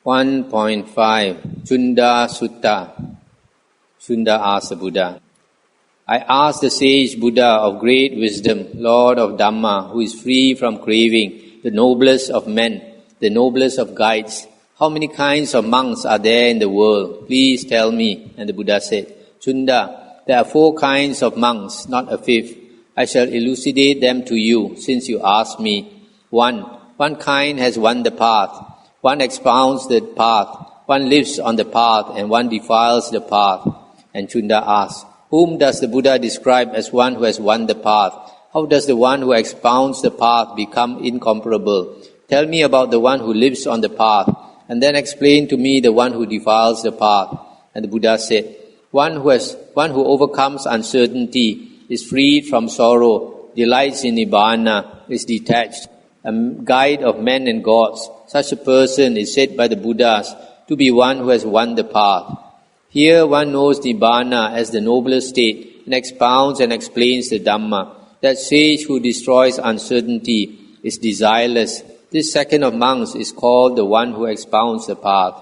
1.5 Chunda Sutta. Chunda asked the Buddha, I asked the sage Buddha of great wisdom, Lord of Dhamma, who is free from craving, the noblest of men, the noblest of guides, how many kinds of monks are there in the world? Please tell me. And the Buddha said, Chunda, there are 4 kinds of monks, not a 5th. I shall elucidate them to you, since you ask me. 1. One kind has won the path. One expounds the path. One lives on the path, and one defiles the path. And Chunda asked, whom does the Buddha describe as one who has won the path? How does the one who expounds the path become incomparable? Tell me about the one who lives on the path, and then explain to me the one who defiles the path. And the Buddha said, one who overcomes uncertainty, is freed from sorrow, delights in Nibbana, is detached, a guide of men and gods. Such a person is said by the Buddhas to be one who has won the path. Here one knows Nibbana as the noblest state and expounds and explains the Dhamma. That sage who destroys uncertainty is desireless. This second of monks is called the one who expounds the path.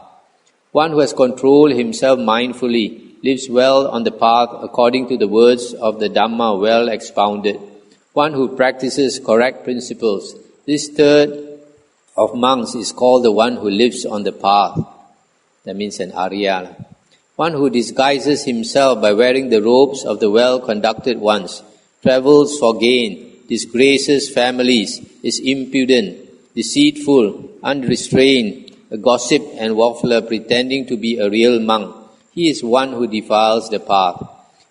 One who has controlled himself mindfully lives well on the path according to the words of the Dhamma well expounded. One who practices correct principles. This third of monks is called the one who lives on the path. That means an Arya. One who disguises himself by wearing the robes of the well-conducted ones, travels for gain, disgraces families, is impudent, deceitful, unrestrained, a gossip and waffler pretending to be a real monk. He is one who defiles the path.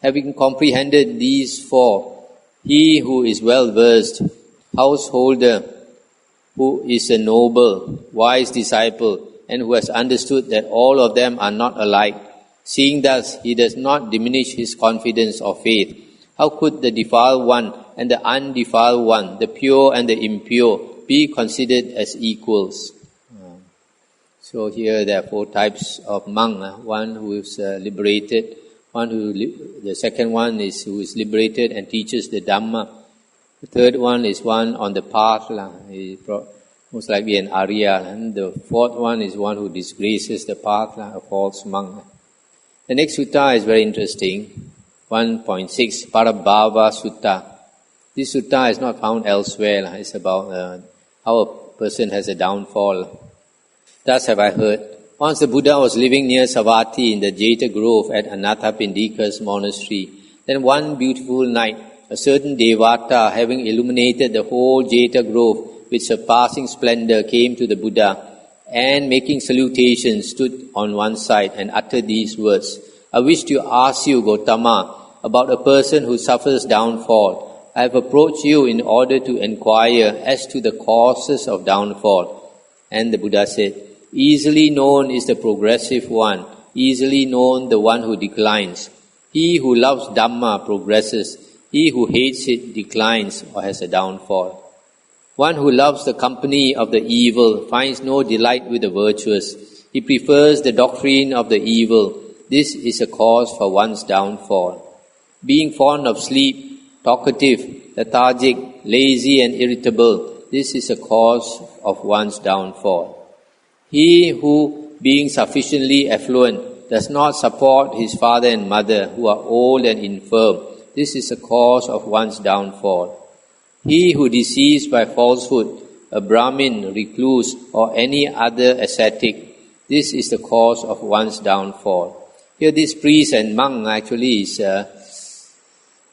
Having comprehended these 4, he who is well-versed, householder, who is a noble, wise disciple, and who has understood that all of them are not alike, seeing thus, he does not diminish his confidence or faith. How could the defiled one and the undefiled one, the pure and the impure, be considered as equals? So here there are 4 types of monk. One who is liberated, the second one is who is liberated and teaches the Dhamma. The third one is one on the path, most likely an Arya. And the 4th one is one who disgraces the path, a false monk. The next sutta is very interesting. 1.6 Parabhava Sutta. This sutta is not found elsewhere. It's about how a person has a downfall. Thus have I heard. Once the Buddha was living near Savatthi in the Jeta Grove at Anathapindika's monastery. Then one beautiful night, a certain Devata, having illuminated the whole Jeta Grove with surpassing splendor, came to the Buddha, and making salutations stood on one side and uttered these words. I wish to ask you, Gautama, about a person who suffers downfall. I have approached you in order to inquire as to the causes of downfall. And the Buddha said, easily known is the progressive one, easily known the one who declines. He who loves Dhamma progresses, he who hates it declines or has a downfall. One who loves the company of the evil finds no delight with the virtuous. He prefers the doctrine of the evil. This is a cause for one's downfall. Being fond of sleep, talkative, lethargic, lazy and irritable, this is a cause of one's downfall. He who, being sufficiently affluent, does not support his father and mother who are old and infirm, this is a cause of one's downfall. He who deceives by falsehood, a Brahmin, recluse, or any other ascetic, this is the cause of one's downfall. Here this priest and monk actually is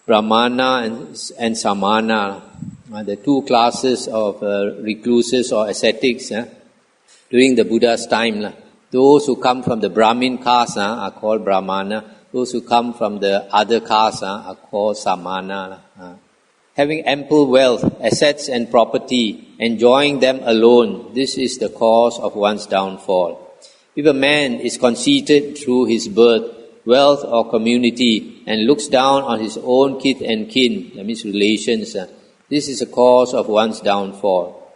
Brahmana and Samana, the 2 classes of recluses or ascetics during the Buddha's time. Those who come from the Brahmin caste are called Brahmana. Those who come from the other caste are called Samana. Having ample wealth, assets and property, enjoying them alone, this is the cause of one's downfall. If a man is conceited through his birth, wealth or community, and looks down on his own kith and kin, that means relations, this is a cause of one's downfall.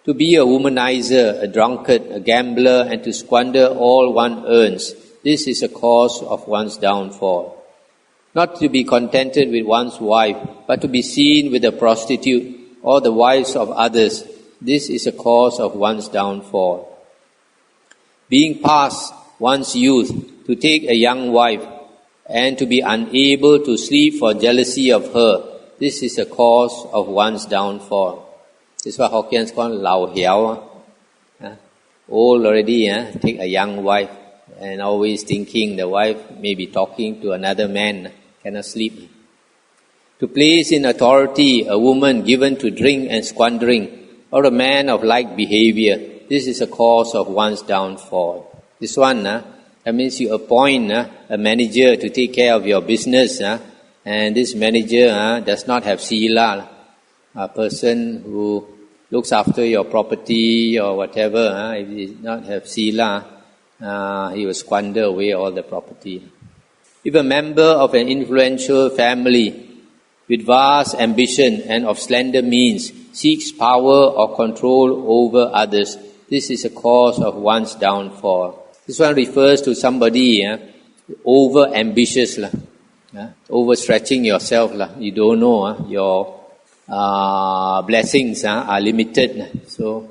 To be a womanizer, a drunkard, a gambler, and to squander all one earns, this is a cause of one's downfall. Not to be contented with one's wife, but to be seen with a prostitute or the wives of others, this is a cause of one's downfall. being past one's youth, to take a young wife, and to be unable to sleep for jealousy of her, this is a cause of one's downfall. This is what Hokkians call lao hiao. Old already, take a young wife, and always thinking the wife may be talking to another man, cannot sleep. To place in authority a woman given to drink and squandering, or a man of like behavior, this is a cause of one's downfall. This one, that means you appoint a manager to take care of your business, and this manager does not have sila. A person who looks after your property or whatever, if he does not have sila, he will squander away all the property. If a member of an influential family with vast ambition and of slender means seeks power or control over others, this is a cause of one's downfall. This one refers to somebody over-ambitious, overstretching yourself. You don't know, your blessings are limited. So,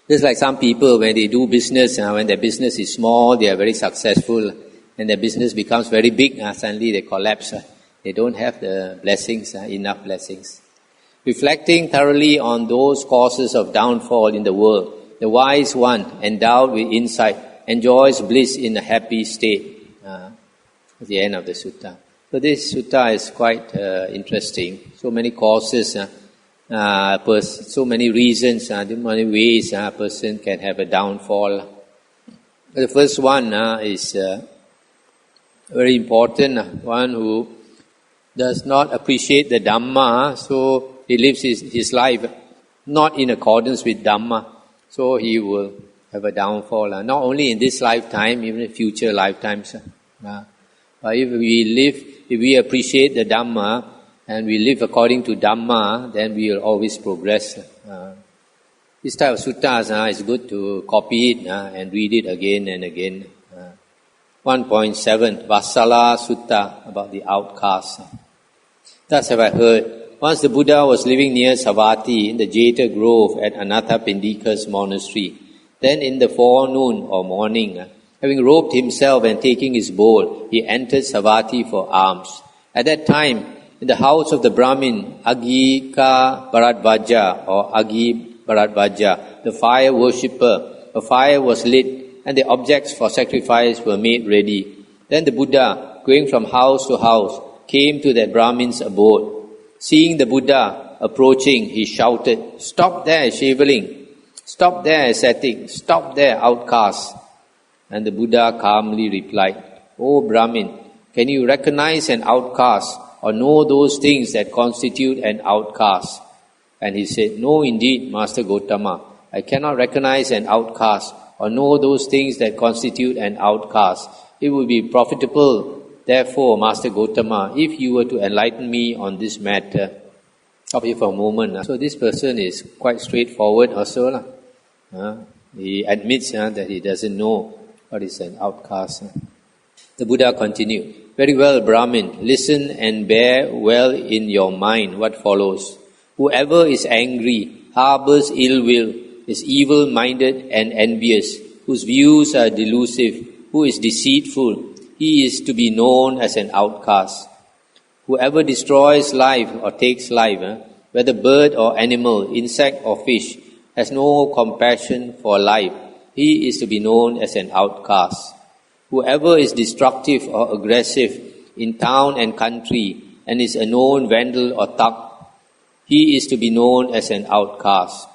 just like some people, when they do business, when their business is small, they are very successful. When their business becomes very big, suddenly they collapse. They don't have the blessings, enough blessings. Reflecting thoroughly on those causes of downfall in the world, the wise one, endowed with insight, enjoys bliss in a happy state. At the end of the sutta. So this sutta is quite interesting. So many causes, so many reasons, so many ways a person can have a downfall. The first one is very important. One who does not appreciate the Dhamma, so he lives his life not in accordance with Dhamma, so he will have a downfall. Not only in this lifetime, even in future lifetimes. But if we appreciate the Dhamma and we live according to Dhamma, then we will always progress. This type of suttas is good to copy it and read it again and again. 1.7 Vassala Sutta, about the outcast. Thus have I heard. Once the Buddha was living near Savatthi in the Jeta Grove at Anathapindika's monastery. Then in the forenoon or morning, having robed himself and taking his bowl, he entered Savatthi for alms. At that time, in the house of the Brahmin Agika Bharadvaja or Agi Bharadvaja, the fire worshipper, a fire was lit and the objects for sacrifice were made ready. Then the Buddha, going from house to house, came to that Brahmin's abode. Seeing the Buddha approaching, he shouted, "Stop there, shaveling! Stop there, ascetic! Stop there, outcast!" And the Buddha calmly replied, "O Brahmin, can you recognize an outcast or know those things that constitute an outcast?" And he said, "No, indeed, Master Gotama, I cannot recognize an outcast or know those things that constitute an outcast. It would be profitable, therefore, Master Gotama, if you were to enlighten me on this matter." Stop here for a moment. So this person is quite straightforward also. He admits that he doesn't know what is an outcast. The Buddha continued, "Very well, Brahmin, listen and bear well in your mind what follows. Whoever is angry, harbors ill will, is evil-minded and envious, whose views are delusive, who is deceitful, he is to be known as an outcast. Whoever destroys life or takes life, whether bird or animal, insect or fish, has no compassion for life, he is to be known as an outcast. Whoever is destructive or aggressive in town and country and is a known vandal or thug, he is to be known as an outcast.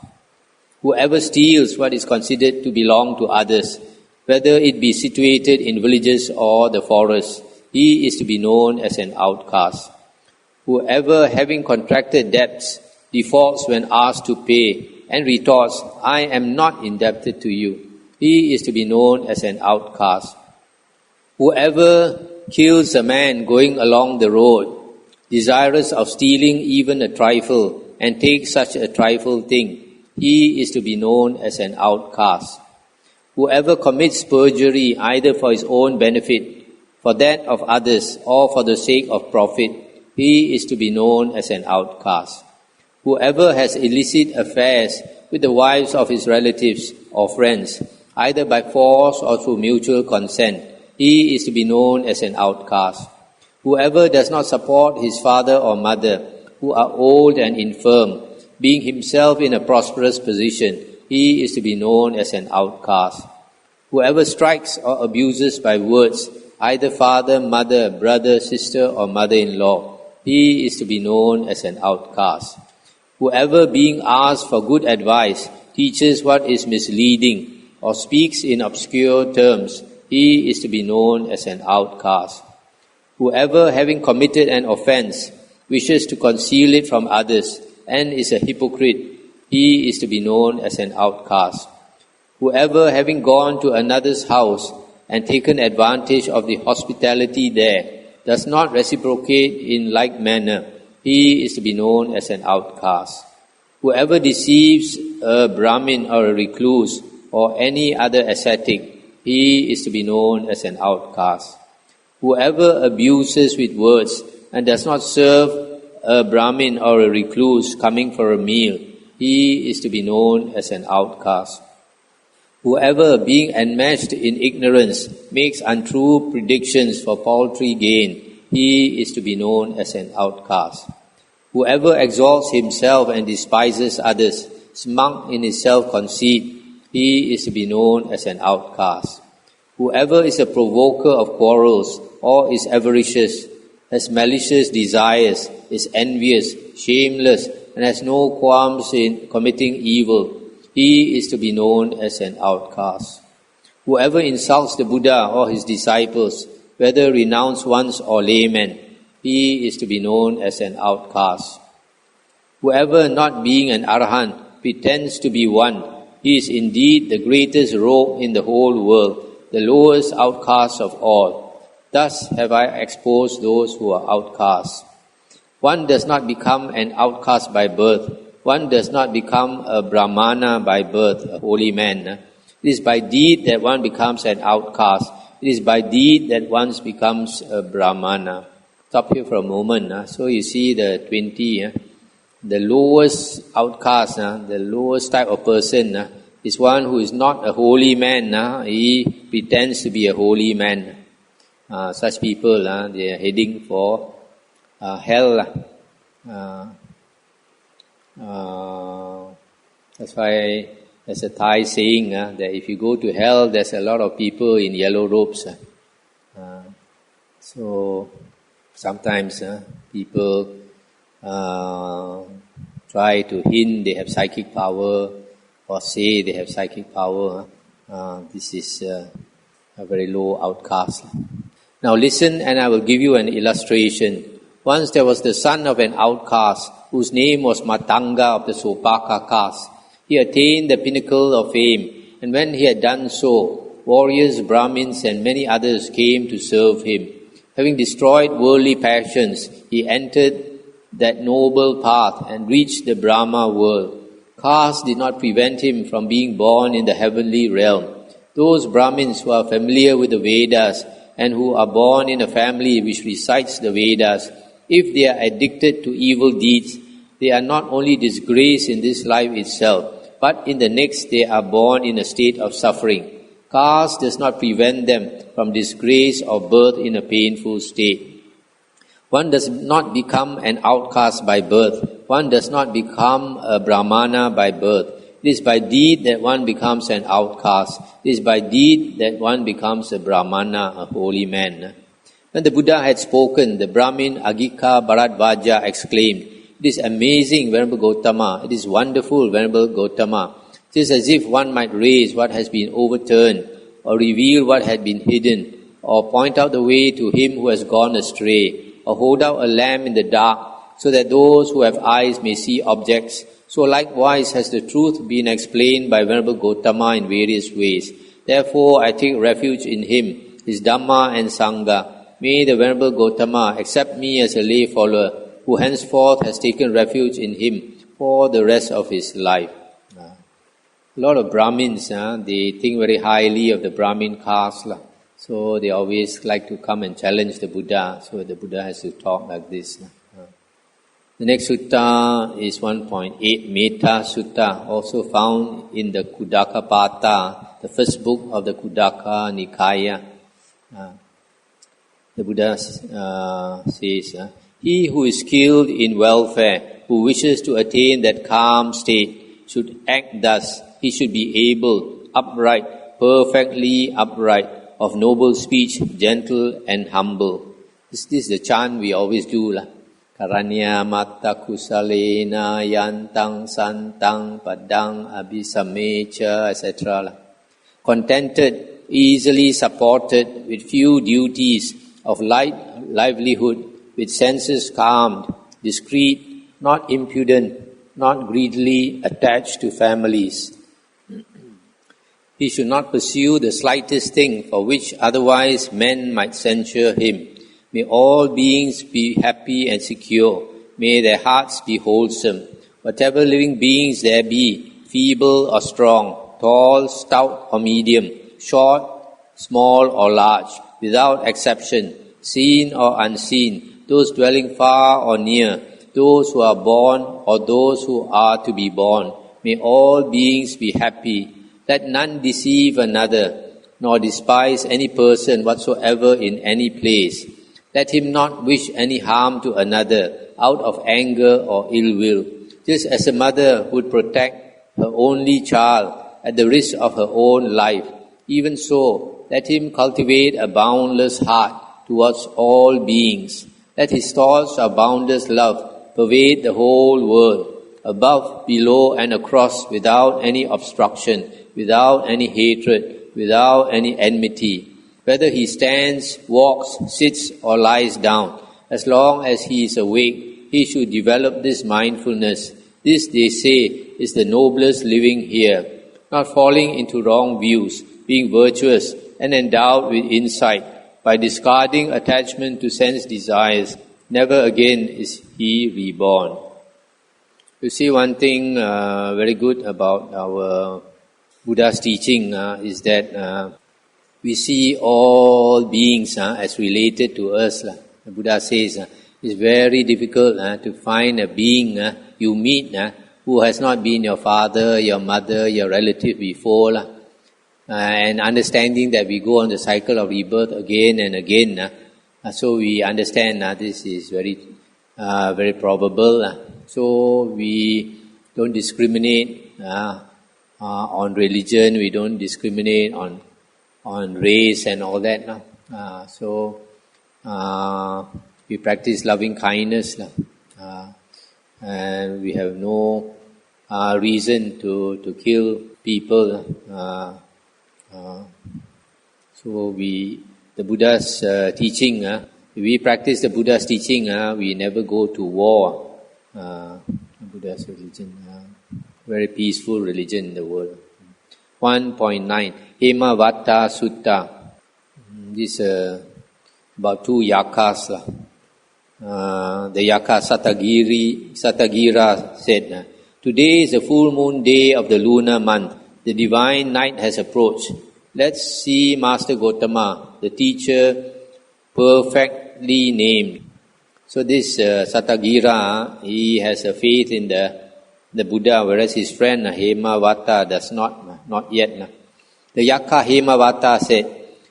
Whoever steals what is considered to belong to others, whether it be situated in villages or the forest, he is to be known as an outcast. Whoever, having contracted debts, defaults when asked to pay and retorts, "I am not indebted to you," he is to be known as an outcast. Whoever kills a man going along the road, desirous of stealing even a trifle, and takes such a trifle thing, he is to be known as an outcast. Whoever commits perjury either for his own benefit, for that of others, or for the sake of profit, he is to be known as an outcast. Whoever has illicit affairs with the wives of his relatives or friends, either by force or through mutual consent, he is to be known as an outcast. Whoever does not support his father or mother, who are old and infirm, being himself in a prosperous position, he is to be known as an outcast. Whoever strikes or abuses by words, either father, mother, brother, sister, or mother-in-law, he is to be known as an outcast. Whoever, being asked for good advice, teaches what is misleading or speaks in obscure terms, he is to be known as an outcast. Whoever, having committed an offense, wishes to conceal it from others and is a hypocrite, he is to be known as an outcast. Whoever, having gone to another's house and taken advantage of the hospitality there, does not reciprocate in like manner, he is to be known as an outcast. Whoever deceives a Brahmin or a recluse or any other ascetic, he is to be known as an outcast. Whoever abuses with words and does not serve a Brahmin or a recluse coming for a meal, he is to be known as an outcast. Whoever, being enmeshed in ignorance, makes untrue predictions for paltry gain, he is to be known as an outcast. Whoever exalts himself and despises others, smug in his self-conceit, he is to be known as an outcast. Whoever is a provoker of quarrels or is avaricious, has malicious desires, is envious, shameless, and has no qualms in committing evil, he is to be known as an outcast. Whoever insults the Buddha or his disciples, whether renounced ones or laymen, he is to be known as an outcast. Whoever, not being an arahant, pretends to be one, he is indeed the greatest rogue in the whole world, the lowest outcast of all. Thus have I exposed those who are outcasts. One does not become an outcast by birth. One does not become a Brahmana by birth, a holy man. It is by deed that one becomes an outcast. It is by deed that one becomes a Brahmana. Stop here for a moment. So you see the 20, the lowest outcast, the lowest type of person is one who is not a holy man. He pretends to be a holy man. Such people, they are heading for hell. That's why there's a Thai saying that if you go to hell, there's a lot of people in yellow robes. So sometimes people try to hint they have psychic power or say they have psychic power. This is a very low outcast. Now listen, and I will give you an illustration. Once there was the son of an outcast whose name was Matanga of the Sopaka caste. He attained the pinnacle of fame, and when he had done so, warriors, Brahmins, and many others came to serve him. Having destroyed worldly passions, he entered that noble path and reached the Brahma world. Caste did not prevent him from being born in the heavenly realm. Those Brahmins who are familiar with the Vedas and who are born in a family which recites the Vedas, if they are addicted to evil deeds, they are not only disgraced in this life itself, but in the next they are born in a state of suffering. Caste does not prevent them from disgrace or birth in a painful state. One does not become an outcast by birth. One does not become a Brahmana by birth. It is by deed that one becomes an outcast. It is by deed that one becomes a Brahmana, a holy man. When the Buddha had spoken, the Brahmin Agika Bharadvaja exclaimed, "It is amazing, Venerable Gautama. It is wonderful, Venerable Gautama. It is as if one might raise what has been overturned, or reveal what had been hidden, or point out the way to him who has gone astray, or hold out a lamp in the dark, so that those who have eyes may see objects. So likewise has the truth been explained by Venerable Gautama in various ways. Therefore I take refuge in him, his Dhamma and Sangha. May the Venerable Gautama accept me as a lay follower, who henceforth has taken refuge in him for the rest of his life." A lot of Brahmins, they think very highly of the Brahmin caste. So they always like to come and challenge the Buddha. So the Buddha has to talk like this. The next sutta is 1.8, Metta Sutta, also found in the Khuddaka Nikaya, the first book of the Khuddaka Nikaya. The Buddha says, he who is skilled in welfare, who wishes to attain that calm state, should act thus. He should be able, upright, perfectly upright, of noble speech, gentle and humble. This is the chant we always do. Karanya matta kusalena yantang santang padang abhisamecha, etc. Contented, easily supported, with few duties of light livelihood, with senses calmed, discreet, not impudent, not greedily attached to families. He should not pursue the slightest thing for which otherwise men might censure him. May all beings be happy and secure. May their hearts be wholesome. Whatever living beings there be, feeble or strong, tall, stout or medium, short, small or large, without exception, seen or unseen, those dwelling far or near, those who are born or those who are to be born, may all beings be happy. Let none deceive another, nor despise any person whatsoever in any place. Let him not wish any harm to another out of anger or ill will. Just as a mother would protect her only child at the risk of her own life, even so, let him cultivate a boundless heart towards all beings. Let his thoughts of boundless love pervade the whole world, above, below and across, without any obstruction, without any hatred, without any enmity. Whether he stands, walks, sits or lies down, as long as he is awake, he should develop this mindfulness. This, they say, is the noblest living here. Not falling into wrong views, being virtuous and endowed with insight, by discarding attachment to sense desires, never again is he reborn. You see, one thing very good about our Buddha's teaching is that we see all beings as related to us. The Buddha says it's very difficult to find a being you meet who has not been your father, your mother, your relative before. And understanding that we go on the cycle of rebirth again and again. So we understand this is very probable. So we don't discriminate on religion, we don't discriminate on race and all that. So we practice loving kindness, and we have no reason to kill people. So the Buddha's teaching, if we practice the Buddha's teaching, we never go to war. Buddha's religion, very peaceful religion in the world. 1.9 Dhammavudho Sutta. This about two yakas. The yaka Satagira said, today is the full moon day of the lunar month. The divine night has approached. Let's see Master Gotama, the teacher, perfectly named. So this Satagira, he has a faith in the Buddha, whereas his friend Dhammavudho does not yet. The Yaka Dhammavudho said,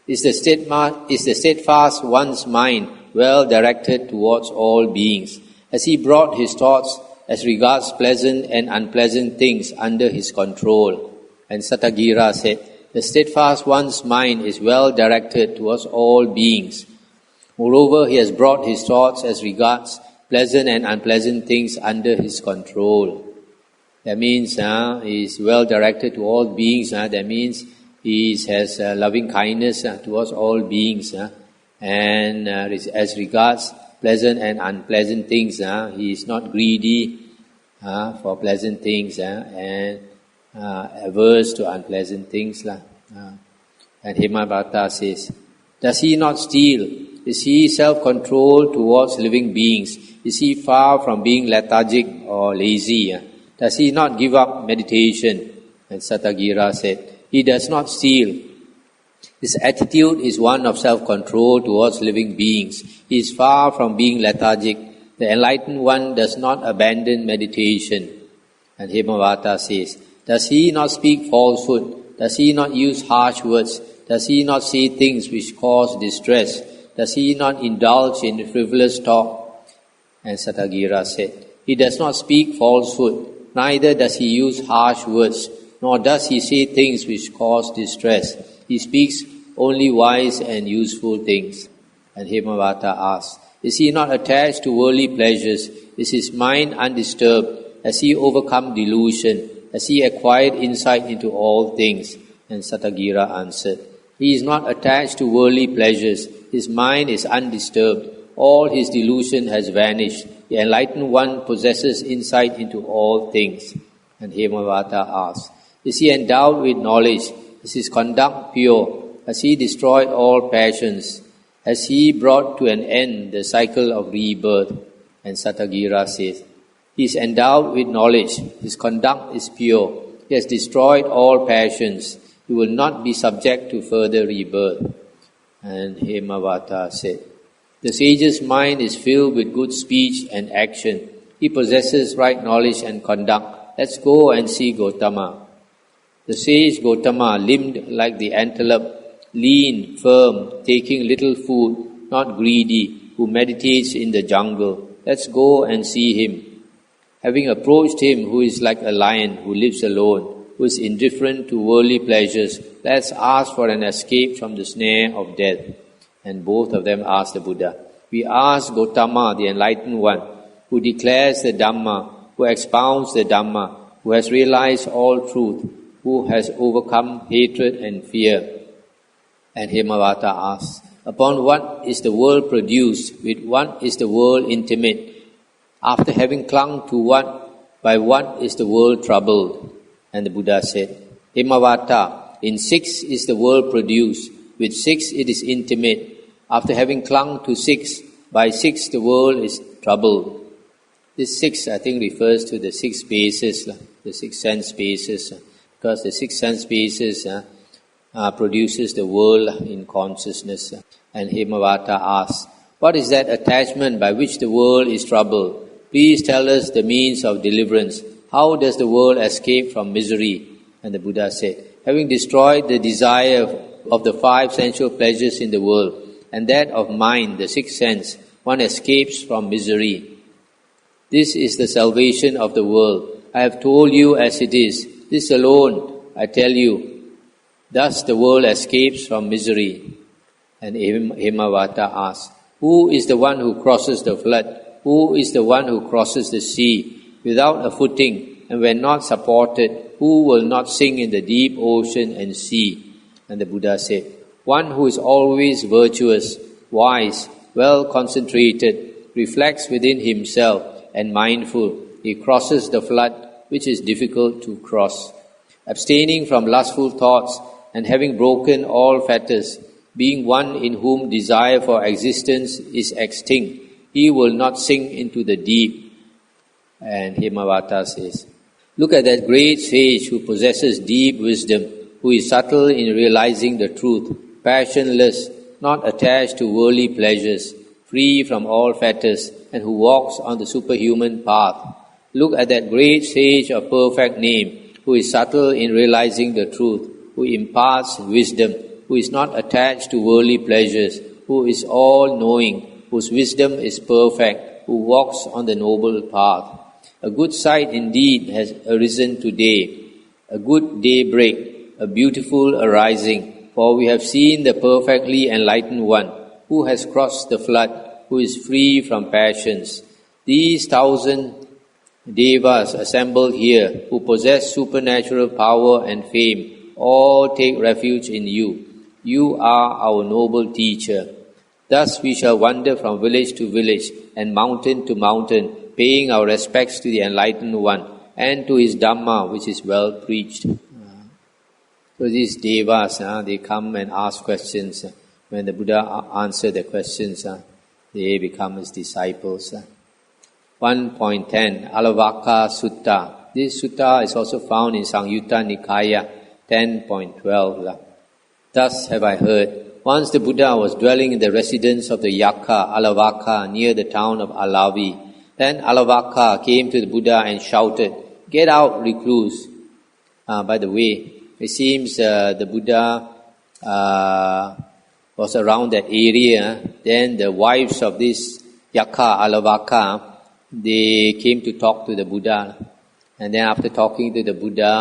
is the steadfast one's mind well directed towards all beings? As he brought his thoughts as regards pleasant and unpleasant things under his control. And Satagira said, the steadfast one's mind is well directed towards all beings. Moreover, he has brought his thoughts as regards pleasant and unpleasant things under his control. That means he is well directed to all beings. That means he has loving kindness towards all beings. And as regards pleasant and unpleasant things, he is not greedy for pleasant things and averse to unpleasant things. And Dhammavudho says, does he not steal? Is he self-controlled towards living beings? Is he far from being lethargic or lazy? Does he not give up meditation? And Satagira said, he does not steal. His attitude is one of self-control towards living beings. He is far from being lethargic. The enlightened one does not abandon meditation. And Dhammavudho says, does he not speak falsehood? Does he not use harsh words? Does he not say things which cause distress? Does he not indulge in frivolous talk? And Sattagira said, he does not speak falsehood, neither does he use harsh words, nor does he say things which cause distress. He speaks only wise and useful things. And Dhammavudho asks, is he not attached to worldly pleasures? Is his mind undisturbed? Has he overcome delusion? Has he acquired insight into all things? And Sattagira answered, he is not attached to worldly pleasures. His mind is undisturbed. All his delusion has vanished. The enlightened one possesses insight into all things. And Dhammavudho asks, is he endowed with knowledge? Is his conduct pure? Has he destroyed all passions? Has he brought to an end the cycle of rebirth? And Sattagira says, he is endowed with knowledge. His conduct is pure. He has destroyed all passions. He will not be subject to further rebirth. And Dhammavudho said, the sage's mind is filled with good speech and action. He possesses right knowledge and conduct. Let's go and see Gotama. The sage Gotama, limbed like the antelope, lean, firm, taking little food, not greedy, who meditates in the jungle. Let's go and see him. Having approached him, who is like a lion, who lives alone, who is indifferent to worldly pleasures, let's ask for an escape from the snare of death. And both of them asked the Buddha. We ask Gotama, the enlightened one, who declares the Dhamma, who expounds the Dhamma, who has realized all truth, who has overcome hatred and fear. And Dhammavudho asks, upon what is the world produced? With what is the world intimate? After having clung to what, by what is the world troubled? And the Buddha said, Dhammavudho, in 6 is the world produced. With 6 it is intimate. After having clung to 6, by 6 the world is troubled. This 6, I think, refers to the 6 spaces, the 6 sense spaces, because the 6 sense spaces produces the world in consciousness. And Dhammavudho asks, what is that attachment by which the world is troubled? Please tell us the means of deliverance. How does the world escape from misery? And the Buddha said, having destroyed the desire of the 5 sensual pleasures in the world, and that of mind, the 6th sense, one escapes from misery. This is the salvation of the world. I have told you as it is. This alone, I tell you. Thus the world escapes from misery. And Dhammavudho asks, who is the one who crosses the flood? Who is the one who crosses the sea without a footing, and when not supported, who will not sink in the deep ocean and sea? And the Buddha said, one who is always virtuous, wise, well concentrated, reflects within himself and mindful. He crosses the flood which is difficult to cross. Abstaining from lustful thoughts and having broken all fetters, being one in whom desire for existence is extinct, he will not sink into the deep. And Dhammavudho says, look at that great sage who possesses deep wisdom, who is subtle in realizing the truth, passionless, not attached to worldly pleasures, free from all fetters, and who walks on the superhuman path. Look at that great sage of perfect name, who is subtle in realizing the truth, who imparts wisdom, who is not attached to worldly pleasures, who is all-knowing, whose wisdom is perfect, who walks on the noble path. A good sight indeed has arisen today, a good daybreak, a beautiful arising, for we have seen the perfectly enlightened one, who has crossed the flood, who is free from passions. These 1,000 devas assembled here, who possess supernatural power and fame, all take refuge in you. You are our noble teacher. Thus we shall wander from village to village and mountain to mountain, paying our respects to the enlightened one and to his Dhamma, which is well preached. So these devas, they come and ask questions. When the Buddha answers the questions, they become his disciples. 1.10, Alavaka Sutta. This sutta is also found in Sutta Nikaya 10.12. Thus have I heard. Once the Buddha was dwelling in the residence of the Yakka, Alavaka, near the town of Alavi. Then Alavaka came to the Buddha and shouted, "Get out, recluse." By the way, it seems the Buddha was around that area. Then the wives of this Yakka, Alavaka, they came to talk to the Buddha. And then after talking to the Buddha,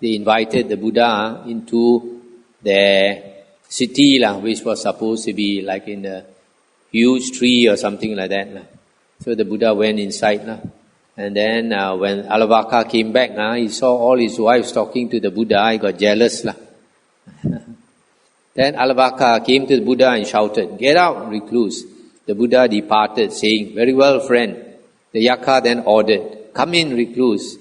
they invited the Buddha into their city, which was supposed to be like in a huge tree or something like that. So the Buddha went inside. And then when Alavaka came back, he saw all his wives talking to the Buddha. He got jealous. Then Alavaka came to the Buddha and shouted, "Get out, recluse." The Buddha departed, saying, "Very well, friend." The Yakka then ordered, "Come in, recluse."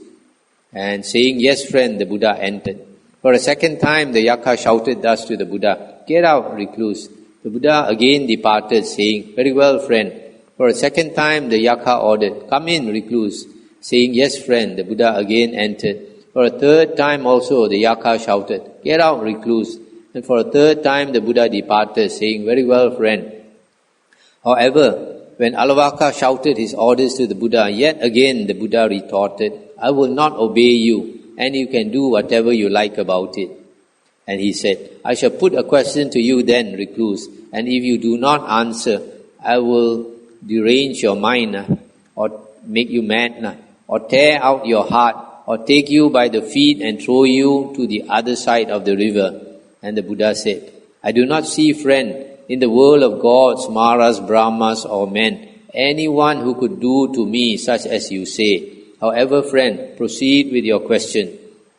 And saying, "Yes, friend," the Buddha entered. For a second time, the Yakka shouted thus to the Buddha, "Get out, recluse." The Buddha again departed, saying, "Very well, friend." For a second time, the Yakka ordered, "Come in, recluse." Saying, "Yes, friend," the Buddha again entered. For a third time also, the Yakka shouted, "Get out, recluse." And for a third time, the Buddha departed, saying, "Very well, friend." However, when Alavaka shouted his orders to the Buddha, yet again the Buddha retorted, "I will not obey you, and you can do whatever you like about it." And he said, "I shall put a question to you then, recluse, and if you do not answer, I will derange your mind, or make you mad, or tear out your heart, or take you by the feet and throw you to the other side of the river." And the Buddha said, "I do not see, friend, in the world of gods, Maras, Brahmas, or men, anyone who could do to me such as you say. However, friend, proceed with your question."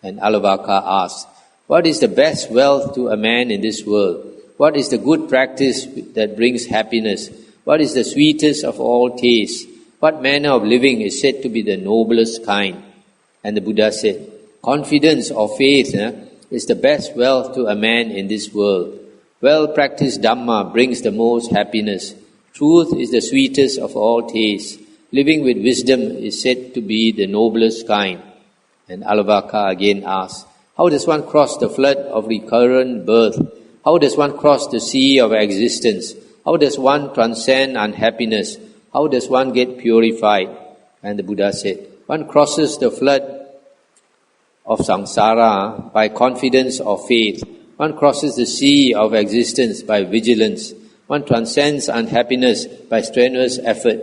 And Alavaka asked, "What is the best wealth to a man in this world? What is the good practice that brings happiness? What is the sweetest of all tastes? What manner of living is said to be the noblest kind?" And the Buddha said, "Confidence or faith is the best wealth to a man in this world. Well-practiced Dhamma brings the most happiness. Truth is the sweetest of all tastes. Living with wisdom is said to be the noblest kind." And Alavaka again asked, "How does one cross the flood of recurrent birth? How does one cross the sea of existence? How does one transcend unhappiness? How does one get purified?" And the Buddha said, "One crosses the flood of samsara by confidence or faith. One crosses the sea of existence by vigilance. One transcends unhappiness by strenuous effort.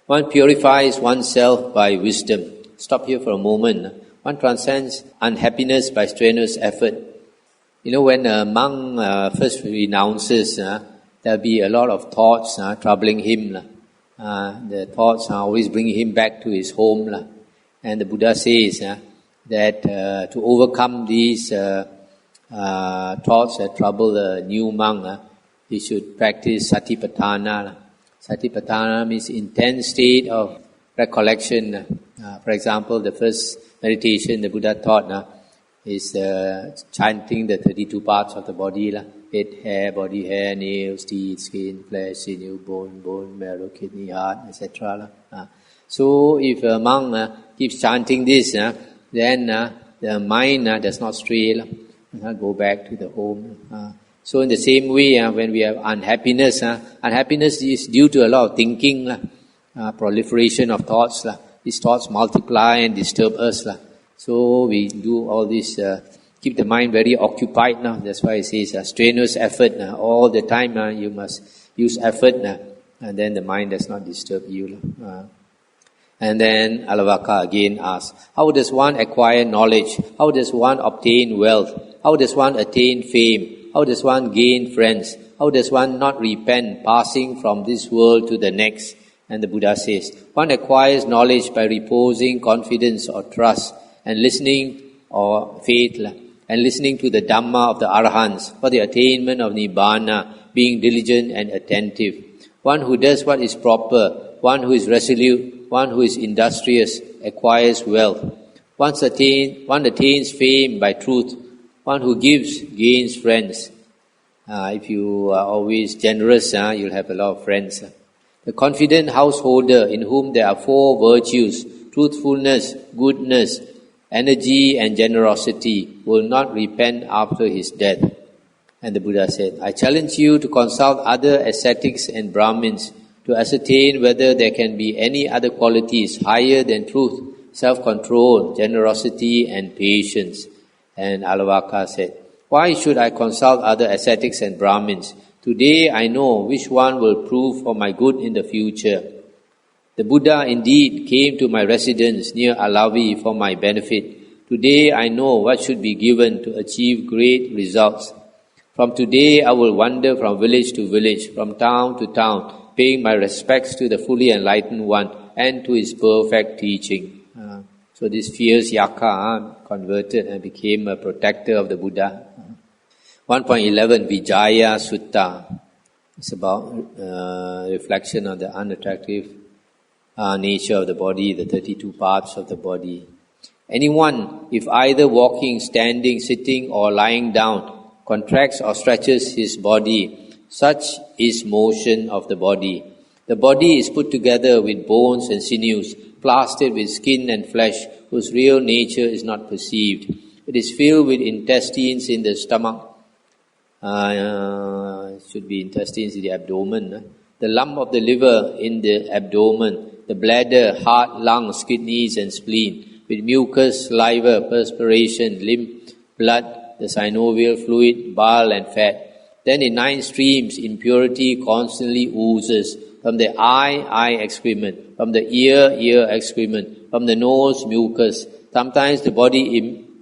One purifies oneself by wisdom." Stop here for a moment. One transcends unhappiness by strenuous effort. When a monk first renounces, there'll be a lot of thoughts troubling him. The thoughts always bring him back to his home. And the Buddha says that to overcome these thoughts that trouble the new monk, he should practice satipatthana. Satipatthana means intense state of recollection. For example, the first meditation the Buddha taught is chanting the 32 parts of the body. Head, hair, body hair, nails, teeth, skin, flesh, sinew, bone, marrow, kidney, heart, etc. So if a monk keeps chanting this, then the mind does not stray, go back to the home. So in the same way, when we have unhappiness, unhappiness is due to a lot of thinking, proliferation of thoughts. These thoughts multiply and disturb us. So we do all this, keep the mind very occupied. That's why it says strenuous effort. All the time you must use effort, and then the mind does not disturb you. And then Alavaka again asks, "How does one acquire knowledge? How does one obtain wealth? How does one attain fame? How does one gain friends? How does one not repent, passing from this world to the next?" And the Buddha says, "One acquires knowledge by reposing confidence or trust, and listening or faith, and listening to the Dhamma of the Arahants for the attainment of Nibbana, being diligent and attentive. One who does what is proper, one who is resolute, one who is industrious, acquires wealth. One attains fame by truth. One who gives gains friends." If you are always generous, you'll have a lot of friends. "The confident householder in whom there are 4 virtues, truthfulness, goodness, energy and generosity, will not repent after his death." And the Buddha said, "I challenge you to consult other ascetics and Brahmins to ascertain whether there can be any other qualities higher than truth, self-control, generosity and patience. And Alavaka said, "Why should I consult other ascetics and Brahmins? Today I know which one will prove for my good in the future. The Buddha indeed came to my residence near Alavi for my benefit. Today I know what should be given to achieve great results. From today I will wander from village to village, from town to town, paying my respects to the fully enlightened one and to his perfect teaching." So this fierce Yaka converted and became a protector of the Buddha. 1.11 Vijaya Sutta. It's about reflection on the unattractive nature of the body, the 32 parts of the body. Anyone, if either walking, standing, sitting or lying down, contracts or stretches his body, such is motion of the body. The body is put together with bones and sinews, plastered with skin and flesh, whose real nature is not perceived. It is filled with intestines in the stomach. Should be intestines in the abdomen. The lump of the liver in the abdomen, the bladder, heart, lungs, kidneys and spleen, with mucus, saliva, perspiration, lymph, blood, the synovial fluid, bile and fat. Then in 9 streams, impurity constantly oozes. From the eye, excrement. From the ear, excrement. From the nose, mucus. Sometimes the body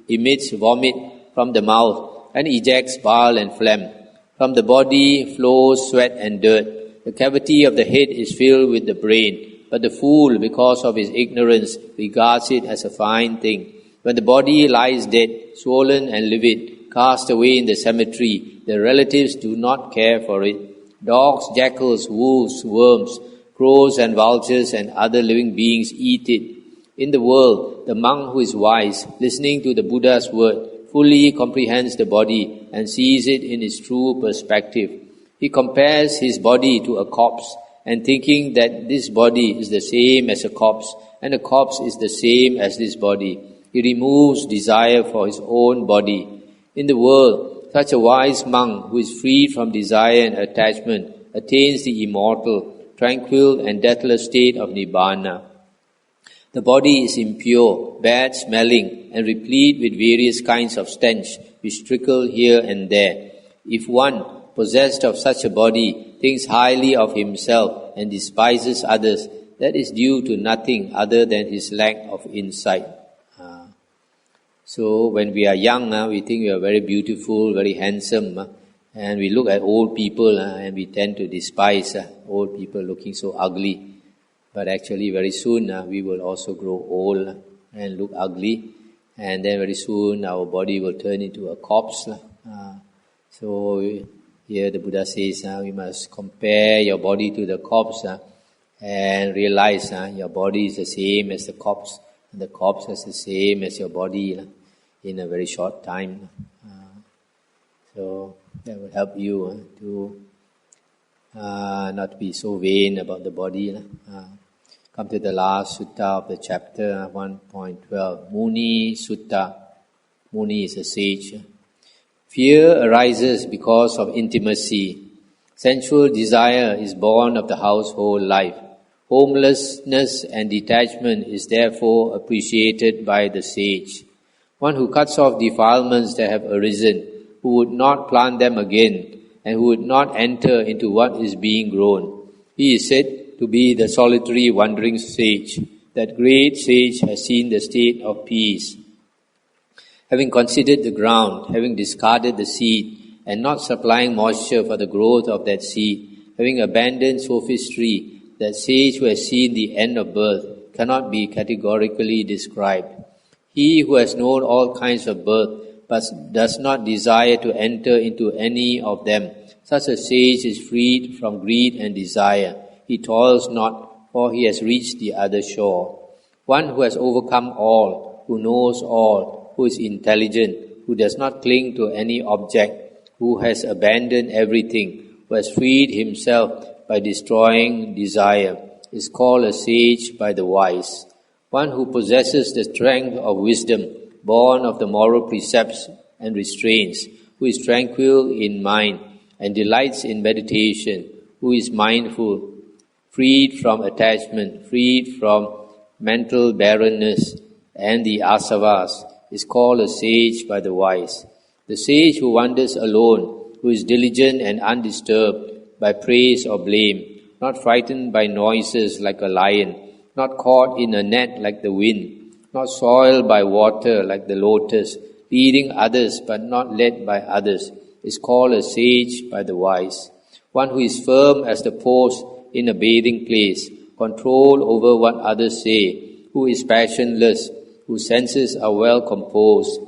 emits vomit from the mouth and ejects bile and phlegm. From the body flows sweat and dirt. The cavity of the head is filled with the brain, but the fool, because of his ignorance, regards it as a fine thing. When the body lies dead, swollen and livid, cast away in the cemetery, the relatives do not care for it. Dogs, jackals, wolves, worms, crows and vultures and other living beings eat it. In the world, the monk who is wise, listening to the Buddha's word, fully comprehends the body and sees it in its true perspective. He compares his body to a corpse, and thinking that this body is the same as a corpse, and a corpse is the same as this body, he removes desire for his own body. In the world, such a wise monk who is freed from desire and attachment attains the immortal, tranquil and deathless state of Nibbana. The body is impure, bad-smelling, and replete with various kinds of stench which trickle here and there. If one, possessed of such a body, thinks highly of himself and despises others, that is due to nothing other than his lack of insight. So when we are young, we think we are very beautiful, very handsome, and we look at old people and we tend to despise old people looking so ugly. But actually very soon we will also grow old and look ugly, and then very soon our body will turn into a corpse. So here the Buddha says we must compare your body to the corpse and realize your body is the same as the corpse, and the corpse is the same as your body in a very short time. So that will help you to not be so vain about the body. Come to the last sutta of the chapter, 1.12. Muni Sutta. Muni is a sage. Fear arises because of intimacy. Sensual desire is born of the household life. Homelessness and detachment is therefore appreciated by the sage. One who cuts off defilements that have arisen, who would not plant them again, and who would not enter into what is being grown. He is said to be the solitary wandering sage. That great sage has seen the state of peace. Having considered the ground, having discarded the seed, and not supplying moisture for the growth of that seed, having abandoned sophistry, that sage who has seen the end of birth cannot be categorically described. He who has known all kinds of birth, but does not desire to enter into any of them, such a sage is freed from greed and desire. He toils not, for he has reached the other shore. One who has overcome all, who knows all, who is intelligent, who does not cling to any object, who has abandoned everything, who has freed himself by destroying desire, is called a sage by the wise. One who possesses the strength of wisdom, born of the moral precepts and restraints, who is tranquil in mind and delights in meditation, who is mindful, freed from attachment, freed from mental barrenness and the asavas, is called a sage by the wise. The sage who wanders alone, who is diligent and undisturbed by praise or blame, not frightened by noises like a lion, not caught in a net like the wind, not soiled by water like the lotus, leading others but not led by others, is called a sage by the wise. One who is firm as the post in a bathing place, control over what others say, who is passionless, whose senses are well composed,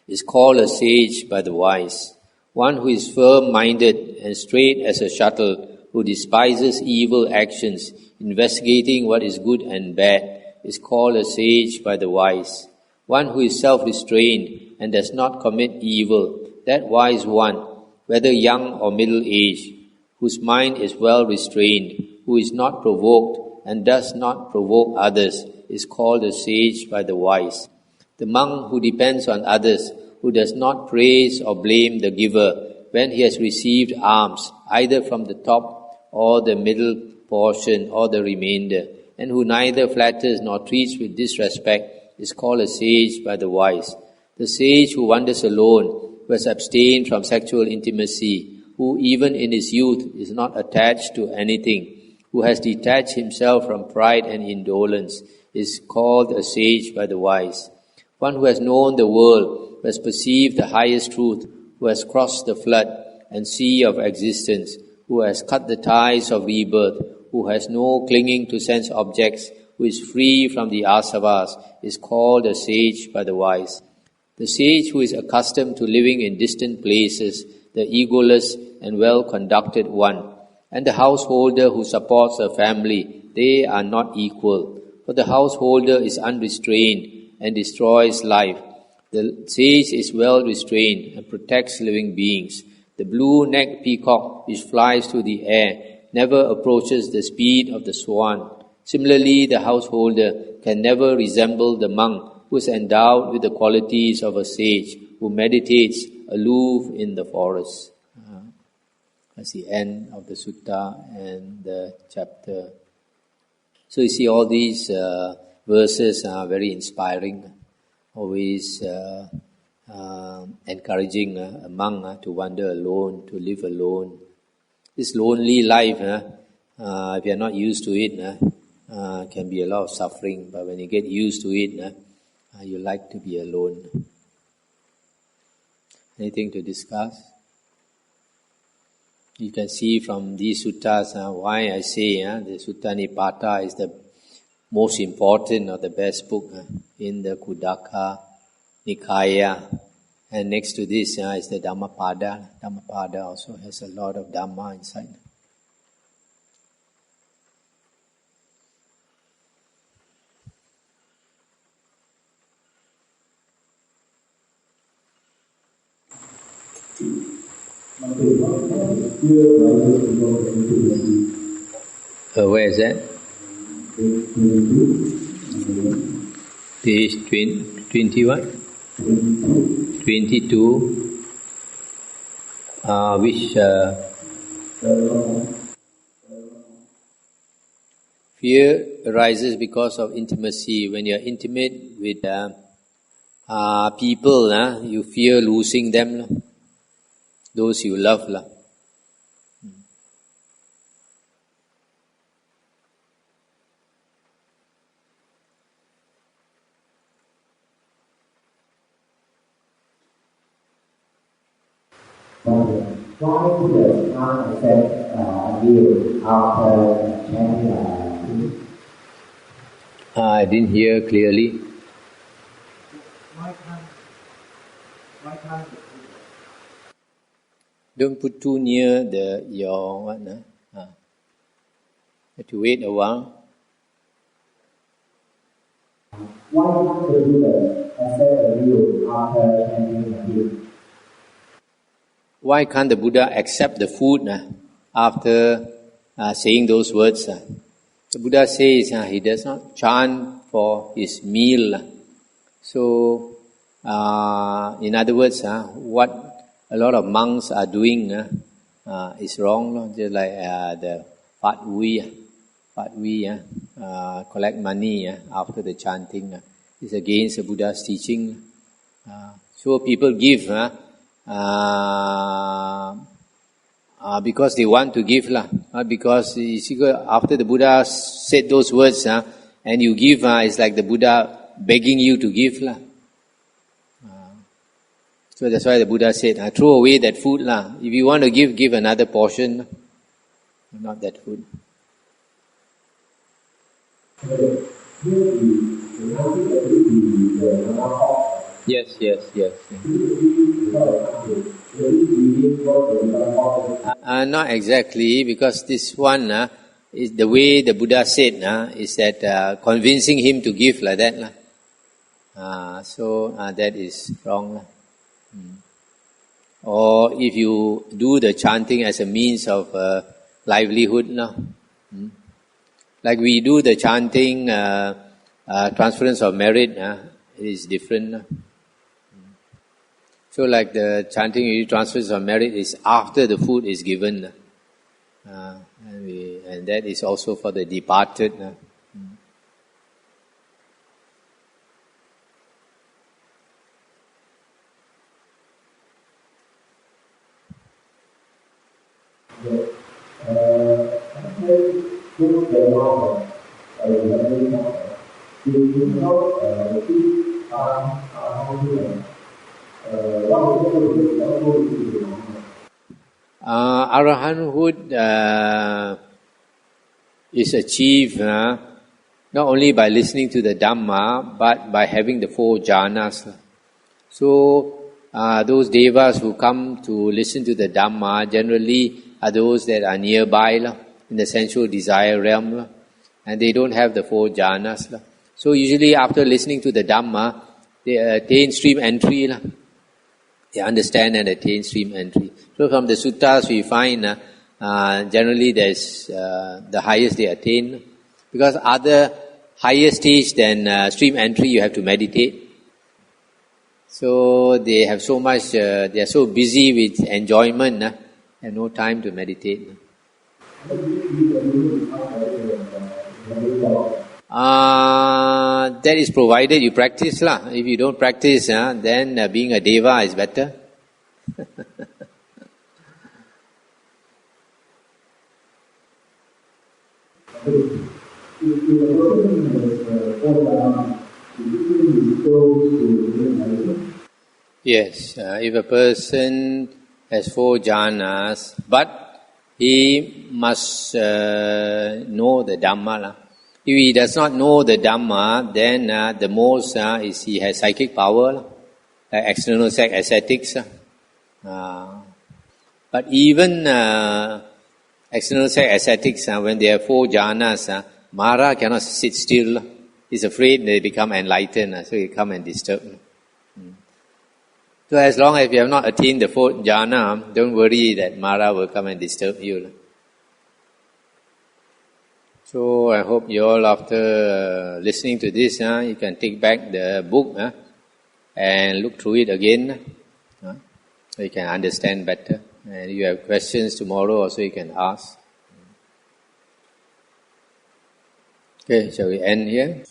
is called a sage by the wise. One who is firm-minded and straight as a shuttle, who despises evil actions, investigating what is good and bad, is called a sage by the wise. One who is self-restrained and does not commit evil, that wise one, whether young or middle-aged, whose mind is well restrained, who is not provoked and does not provoke others, is called a sage by the wise. The monk who depends on others, who does not praise or blame the giver when he has received alms, either from the top or the middle portion or the remainder, and who neither flatters nor treats with disrespect, is called a sage by the wise. The sage who wanders alone, who has abstained from sexual intimacy, who even in his youth is not attached to anything, who has detached himself from pride and indolence, is called a sage by the wise. One who has known the world, who has perceived the highest truth, who has crossed the flood and sea of existence, who has cut the ties of rebirth, who has no clinging to sense objects, who is free from the asavas, is called a sage by the wise. The sage who is accustomed to living in distant places, the egoless and well-conducted one, and the householder who supports a family, they are not equal. For the householder is unrestrained and destroys life. The sage is well restrained and protects living beings. The blue-necked peacock which flies through the air never approaches the speed of the swan. Similarly, the householder can never resemble the monk who is endowed with the qualities of a sage, who meditates aloof in the forest. That's the end of the sutta and the chapter. So you see, all these verses are very inspiring, always encouraging a monk to wander alone, to live alone. This lonely life, if you are not used to it, can be a lot of suffering. But when you get used to it, you like to be alone. Anything to discuss? You can see from these suttas why I say the Sutta Nipata is the most important or the best book in the Khuddaka Nikaya. And next to this is the Dhammapada. Dhammapada also has a lot of Dhamma inside. Where is that? Page 20 what? 22. Which fear arises because of intimacy. When you are intimate with people, you fear losing them, those you love. Why Buddha not accept you after chanting I didn't hear clearly. Why can't Don't put too near your what? Have to wait a while. Why can't the Buddha accept you after chanting you? Why can't the Buddha accept the food after saying those words? The Buddha says he does not chant for his meal. So, in other words, what a lot of monks are doing is wrong. Just like the Phát Uy. but we collect money after the chanting. It's against the Buddha's teaching. So people give because they want to give, not because you see, after the Buddha said those words and you give, it's like the Buddha begging you to give. So that's why the Buddha said, throw away that food. If you want to give another portion, not that food. Yes. Not exactly, because this one is the way the Buddha said, is that convincing him to give like that. So that is wrong. Or if you do the chanting as a means of livelihood, like we do the chanting, transference of merit, it is different. So like the chanting transference of merit is after the food is given, and that is also for the departed. Arahanthood is achieved not only by listening to the Dhamma, but by having the 4 jhanas. So those devas who come to listen to the Dhamma generally are those that are nearby in the sensual desire realm, and they don't have the 4 jhanas. So usually after listening to the Dhamma, they attain stream entry. They understand and attain stream entry. So from the suttas we find generally there's the highest they attain, because other higher stage than stream entry you have to meditate. So they have so much, they are so busy with enjoyment and no time to meditate. That is provided you practice. If you don't practice, then being a deva is better. Yes, if a person has 4 jhanas, but he must know the Dhamma. If he does not know the Dhamma, then the most is he has psychic power, like external sex ascetics. But even external sex ascetics, when they have 4 jhanas, Mara cannot sit still. He's afraid they become enlightened, so he come and disturb. So as long as you have not attained the 4th jhana, don't worry that Mara will come and disturb you. So I hope you all, after listening to this, you can take back the book and look through it again, so you can understand better. And if you have questions tomorrow also you can ask. Okay, shall we end here?